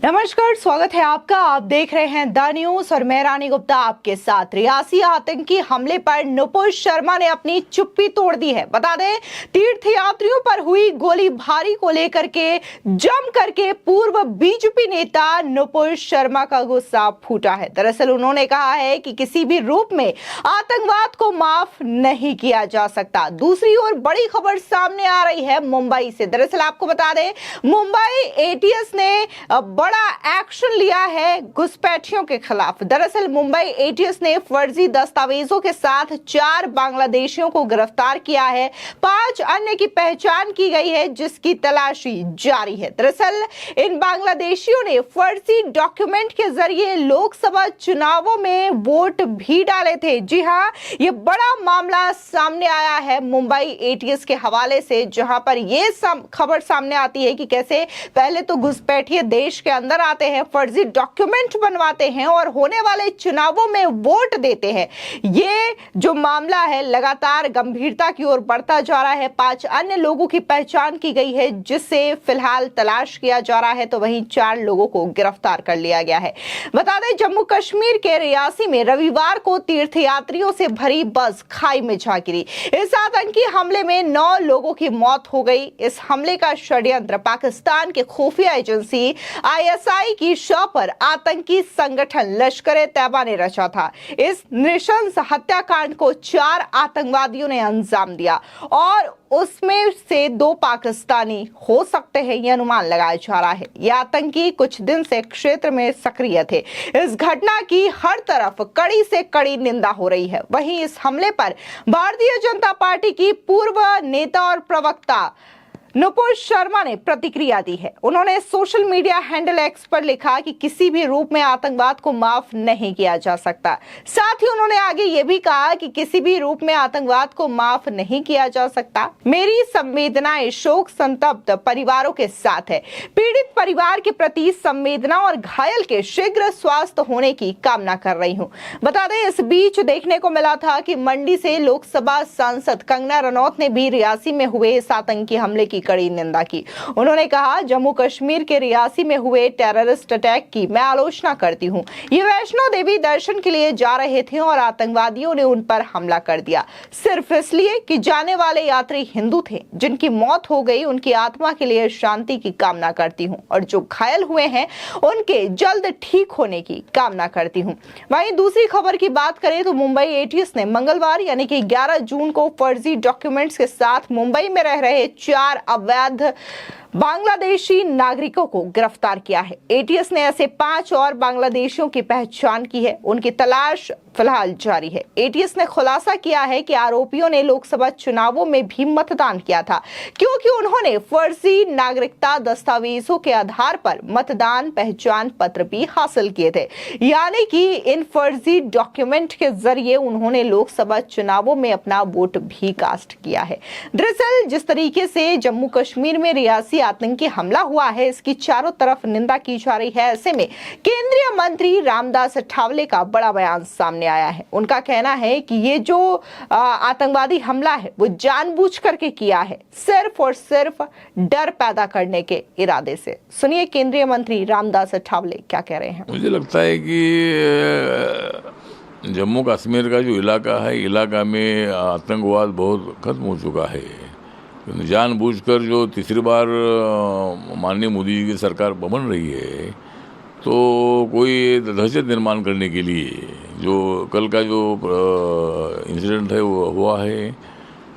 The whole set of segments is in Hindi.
नमस्कार, स्वागत है आपका। आप देख रहे हैं द न्यूज और मैं रानी गुप्ता आपके साथ। रियासी आतंकी हमले पर नुपुर शर्मा ने अपनी चुप्पी तोड़ दी है। बता दें, तीर्थयात्रियों पर हुई गोलीबारी को लेकर के जम करके पूर्व बीजेपी नेता नुपुर शर्मा का गुस्सा फूटा है। दरअसल उन्होंने कहा है कि किसी भी रूप में आतंकवाद को माफ नहीं किया जा सकता। दूसरी ओर बड़ी खबर सामने आ रही है मुंबई से। दरअसल आपको बता दें, मुंबई एटीएस ने बड़ा एक्शन लिया है घुसपैठियों के खिलाफ। दरअसल मुंबई एटीएस ने फर्जी दस्तावेजों के साथ 4 बांग्लादेशियों को गिरफ्तार किया है। 5 अन्य की पहचान की गई है, जिसकी तलाशी जारी है। दरअसल इन बांग्लादेशियों ने फर्जी डॉक्यूमेंट के जरिए लोकसभा चुनावों में वोट भी डाले थे। जी हां, ये बड़ा मामला सामने आया है मुंबई एटीएस के हवाले से, जहां पर यह खबर सामने आती है कि कैसे पहले तो घुसपैठिए देश के अंदर आते हैं, फर्जी डॉक्यूमेंट बनवाते हैं और होने वाले चुनावों में वोट देते हैं। ये जो मामला है लगातार गंभीरता की ओर बढ़ता जा रहा है। 5 अन्य लोगों की पहचान की गई है, जिससे फिलहाल तलाश किया जा रहा है। तो वहीं 4 लोगों को गिरफ्तार कर लिया गया है। बता दें, जम्मू कश्मीर के रियासी में रविवार को तीर्थयात्रियों से भरी बस खाई में जा गिरी। इस आतंकी हमले में 9 लोगों की मौत हो गई। इस हमले का षड्यंत्र पाकिस्तान के खुफिया एजेंसी आईएसआई की शव पर आतंकी संगठन लश्कर-ए-तैयबा ने रचा था। इस नृशंस हत्याकांड को 4 आतंकवादियों ने अंजाम दिया और उसमें से 2 पाकिस्तानी हो सकते हैं, यह अनुमान लगाया जा रहा है। ये आतंकी कुछ दिन से क्षेत्र में सक्रिय थे। इस घटना की हर तरफ कड़ी से कड़ी निंदा हो रही है। वहीं इस हमले पर भारतीय जनता पार्टी की पूर्व नेता और प्रवक्ता नुपुर शर्मा ने प्रतिक्रिया दी है। उन्होंने सोशल मीडिया हैंडल एक्स पर लिखा कि किसी भी रूप में आतंकवाद को माफ नहीं किया जा सकता। साथ ही उन्होंने आगे ये भी कहा कि किसी भी रूप में आतंकवाद को माफ नहीं किया जा सकता। मेरी संवेदनाएं शोक संतप्त परिवारों के साथ है। पीड़ित परिवार के प्रति संवेदना और घायल के शीघ्र स्वास्थ्य होने की कामना कर रही हूँ। बता दें, इस बीच देखने को मिला था कि मंडी से लोकसभा सांसद कंगना रनौत ने भी रियासी में हुए इस आतंकी हमले की कड़ी निंदा की। उन्होंने कहा, जम्मू कश्मीर के रियासी में हुए टेररिस्ट अटैक की मैं आलोचना करती हूं। ये वैष्णो देवी दर्शन के लिए जा रहे थे और आतंकवादियों ने उन पर हमला कर दिया, सिर्फ इसलिए कि जाने वाले यात्री हिंदू थे। जिनकी मौत हो गई, उनकी आत्मा के लिए शांति की कामना करती हूं और जो घायल हुए हैं उनके जल्द ठीक होने की कामना करती हूं। वहीं दूसरी खबर की बात करें तो मुंबई एटीएस ने मंगलवार यानी कि 11 जून को फर्जी डॉक्यूमेंट्स के साथ मुंबई में रह रहे 4 अवैध बांग्लादेशी नागरिकों को गिरफ्तार किया है। एटीएस ने ऐसे 5 और बांग्लादेशियों की पहचान की है। उनकी तलाश फिलहाल जारी है। एटीएस ने खुलासा किया है कि आरोपियों ने लोकसभा चुनावों में भी मतदान किया था, क्योंकि उन्होंने फर्जी नागरिकता दस्तावेजों के आधार पर मतदान पहचान पत्र भी हासिल किए थे। यानी कि इन फर्जी डॉक्यूमेंट के जरिए उन्होंने लोकसभा चुनावों में अपना वोट भी कास्ट किया है। दरअसल जिस तरीके से जम्मू कश्मीर में रियासी आतंकी हमला हुआ है, इसकी चारों तरफ निंदा की जा रही है। ऐसे में केंद्रीय मंत्री रामदास अठावले का बड़ा बयान सामने आया है। उनका कहना है कि ये जो आतंकवादी हमला है वो जानबूझ करके किया है, सिर्फ और सिर्फ डर पैदा करने के इरादे से। सुनिए केंद्रीय मंत्री रामदास अठावले क्या कह रहे हैं। मुझे लगता है कि जम्मू कश्मीर का जो इलाका है, इलाका में आतंकवाद बहुत खत्म हो चुका है। जानबूझकर जो तीसरी बार माननीय मोदी जी की सरकार बन रही है, तो कोई दहशत निर्माण करने के लिए जो कल का जो इंसिडेंट है वो हुआ है।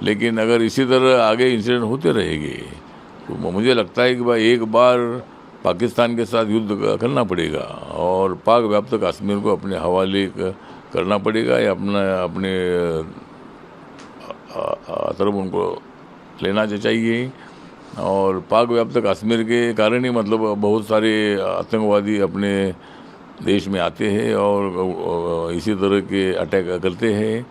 लेकिन अगर इसी तरह आगे इंसिडेंट होते रहेंगे तो मुझे लगता है कि भाई एक बार पाकिस्तान के साथ युद्ध करना पड़ेगा और पाक व्याप्त कश्मीर को अपने हवाले करना पड़ेगा या अपने तरफ उनको लेना चाहिए। और पाक व्याप्त कश्मीर के कारण ही मतलब बहुत सारे आतंकवादी अपने देश में आते हैं और इसी तरह के अटैक करते हैं।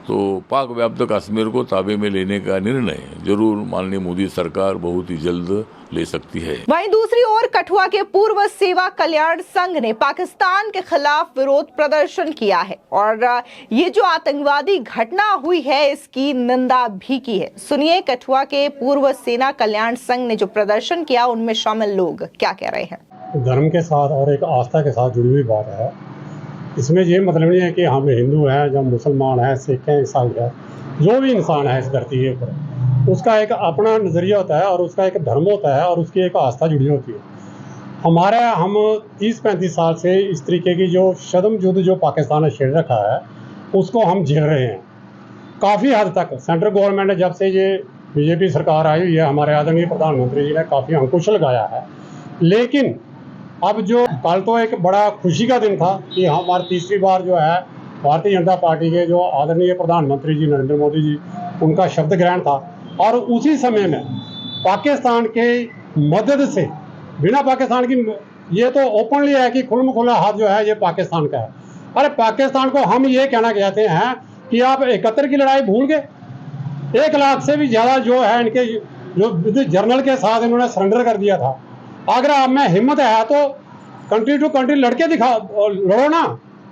तो पाक व्याप्त कश्मीर को ताबे में लेने का निर्णय जरूर माननीय मोदी सरकार बहुत ही जल्द ले सकती है। वहीं दूसरी ओर कठुआ के पूर्व सेवा कल्याण संघ ने पाकिस्तान के खिलाफ विरोध प्रदर्शन किया है और ये जो आतंकवादी घटना हुई है इसकी निंदा भी की है। सुनिए कठुआ के पूर्व सेना कल्याण संघ ने जो प्रदर्शन किया उनमें शामिल लोग क्या कह रहे हैं। धर्म के साथ और एक आस्था के साथ जुड़ी हुई बात है। इसमें ये मतलब नहीं है कि हम हिंदू हैं, जब मुसलमान हैं, सिख हैं, ईसाई हैं, जो भी इंसान है इस धरती के ऊपर, उसका एक अपना नज़रिया होता है और उसका एक धर्म होता है और उसकी एक आस्था जुड़ी होती है। हम 30-35 साल से इस तरीके की जो शदम युद्ध जो पाकिस्तान ने छेड़ रखा है उसको हम झेल रहे हैं। काफ़ी हद तक सेंट्रल गवर्नमेंट ने, जब से ये बीजेपी सरकार आई हुई है, हमारे आदरणीय प्रधानमंत्री जी ने काफ़ी अंकुश लगाया है। लेकिन अब जो कल तो एक बड़ा खुशी का दिन था कि हमारी तीसरी बार जो है भारतीय जनता पार्टी के जो आदरणीय प्रधानमंत्री जी नरेंद्र मोदी जी, उनका शब्द ग्रहण था और उसी समय में पाकिस्तान के मदद से, बिना पाकिस्तान की, ये तो ओपनली है कि खुल्म खुला हाथ जो है ये पाकिस्तान का है। अरे पाकिस्तान को हम ये कहना चाहते हैं कि आप 71 की लड़ाई भूल गए। 1 लाख से भी ज़्यादा जो है इनके जो जर्नल के साथ इन्होंने सरेंडर कर दिया था। अगर आप में हिम्मत है तो कंट्री टू कंट्री लड़के लड़ो ना।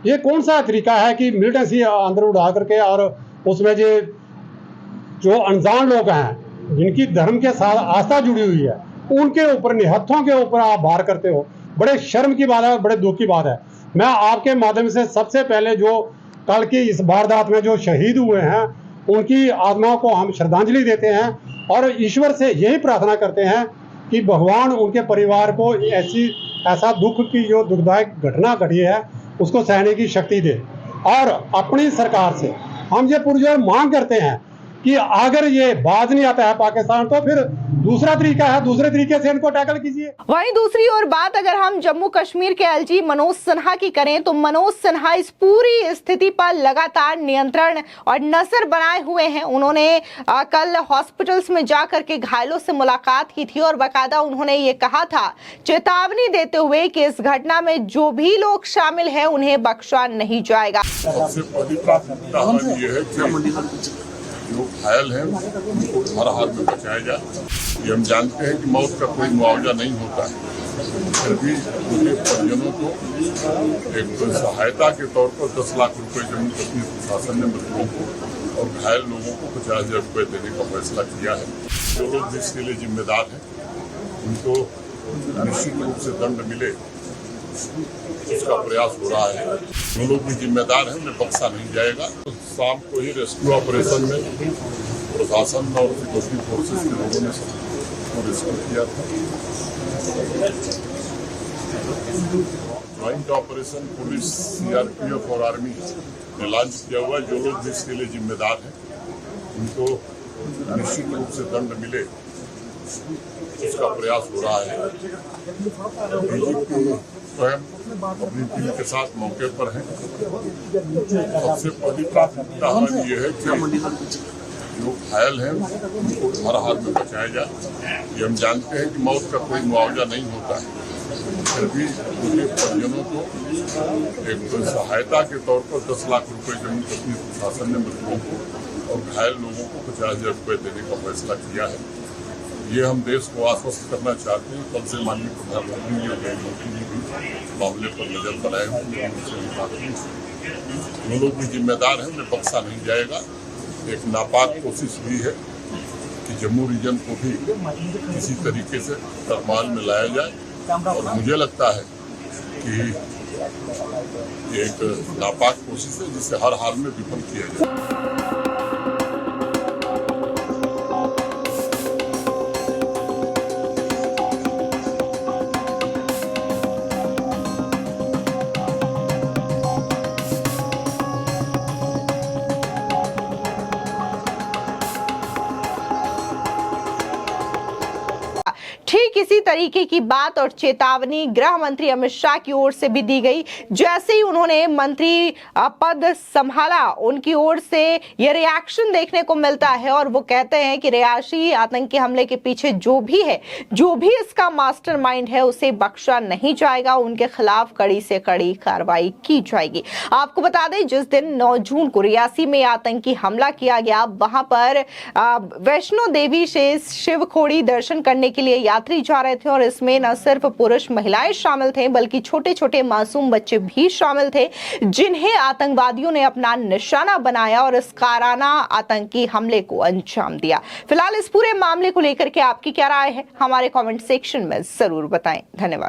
ये कौन सा तरीका है कि मिलिटेंसी अंदर उड़ा करके और उसमें जो अनजान लोग हैं जिनकी धर्म के साथ आस्था जुड़ी हुई है उनके ऊपर, निहत्थों के ऊपर आप वार करते हो। बड़े शर्म की बात है, बड़े दुख की बात है। मैं आपके माध्यम से सबसे पहले जो कल की इस वारदात में जो शहीद हुए हैं उनकी आत्माओं को हम श्रद्धांजलि देते हैं और ईश्वर से यही प्रार्थना करते हैं कि भगवान उनके परिवार को ऐसा दुख की जो दुखदायक घटना घटी है उसको सहने की शक्ति दे। और अपनी सरकार से हम ये पुरजोर मांग करते हैं कि अगर ये बाज नहीं आता है पाकिस्तान तो फिर दूसरा तरीका है, दूसरे तरीके से इनको टैकल कीजिए। वहीं दूसरी ओर बात अगर हम जम्मू कश्मीर के एलजी मनोज सिन्हा की करें तो मनोज सिन्हा इस पूरी स्थिति पर लगातार नियंत्रण और नजर बनाए हुए हैं। उन्होंने कल हॉस्पिटल्स में जाकर के घायलों से मुलाकात की थी और बाकायदा उन्होंने ये कहा था, चेतावनी देते हुए कि इस घटना में जो भी लोग शामिल हैं उन्हें बख्शा नहीं जाएगा। सबसे बड़ी प्राथमिकता हमारी ये है कि जो घायल हैं उनको हर हाल में बचाया जाए। ये हम जानते हैं कि मौत का कोई मुआवजा नहीं होता है, फिर भी उनके परिजनों को एक सहायता के तौर पर 10 लाख रुपए जम्मू कश्मीर प्रशासन ने मृतकों को और घायल लोगों को 50,000 रुपये देने का फैसला किया है। जो लोग जिसके लिए जिम्मेदार हैं उनको निश्चित रूप से दंड मिले, इसका प्रयास हो रहा है। जो लोग भी जिम्मेदार हैं उन्हें बख्शा नहीं जाएगा। तो शाम को ही रेस्क्यू ऑपरेशन में प्रशासन और सिक्योरिटी फोर्सेस के लोगों ने सबको रेस्क्यू किया था। ज्वाइंट ऑपरेशन पुलिस, सीआरपीएफ और आर्मी ने लॉन्च किया हुआ है। जो लोग भी इसके लिए जिम्मेदार हैं उनको निश्चित रूप से दंड मिले, इसका प्रयास हो रहा है। स्वयं अपनी टीम के साथ मौके पर हैं। सबसे बड़ी प्राथमिकता हमारी ये है कि जो घायल हैं उनको हर हाल में बचाया जाए। ये हम जानते हैं कि मौत का कोई मुआवजा नहीं होता है, फिर भी उनके परिजनों को एक सहायता के तौर पर 10 लाख रुपए जम्मू कश्मीर प्रशासन ने मृतकों को और घायल लोगों को 50,000 रुपये देने का फैसला किया है। ये हम देश को आश्वस्त करना चाहते हैं। कल से माननीय प्रधानमंत्री जी और गृहमंत्री जी भी मामले पर नजर बनाए हुए हैं। जो लोग भी जिम्मेदार हैं उन्हें बख्शा नहीं जाएगा। एक नापाक कोशिश हुई है कि जम्मू रीजन को भी किसी तरीके से तरमाल में लाया जाए और मुझे लगता है कि ये एक नापाक कोशिश है जिसे हर हाल में विफल किया जाए। ठीक इसी तरीके की बात और चेतावनी गृह मंत्री अमित शाह की ओर से भी दी गई। जैसे ही उन्होंने मंत्री पद संभाला उनकी ओर से ये रिएक्शन देखने को मिलता है और वो कहते हैं कि रियासी आतंकी हमले के पीछे जो भी है, जो भी इसका मास्टरमाइंड है, उसे बख्शा नहीं जाएगा। उनके खिलाफ कड़ी से कड़ी कार्रवाई की जाएगी। आपको बता दें, जिस दिन 9 जून को रियासी में आतंकी हमला किया गया, वहां पर वैष्णो देवी से शिवखोड़ी दर्शन करने के लिए यात्री जा रहे थे और इसमें न सिर्फ पुरुष महिलाएं शामिल थे बल्कि छोटे छोटे मासूम बच्चे भी शामिल थे, जिन्हें आतंकवादियों ने अपना निशाना बनाया और इस काराना आतंकी हमले को अंजाम दिया। फिलहाल इस पूरे मामले को लेकर के आपकी क्या राय है, हमारे कमेंट सेक्शन में जरूर बताएं। धन्यवाद।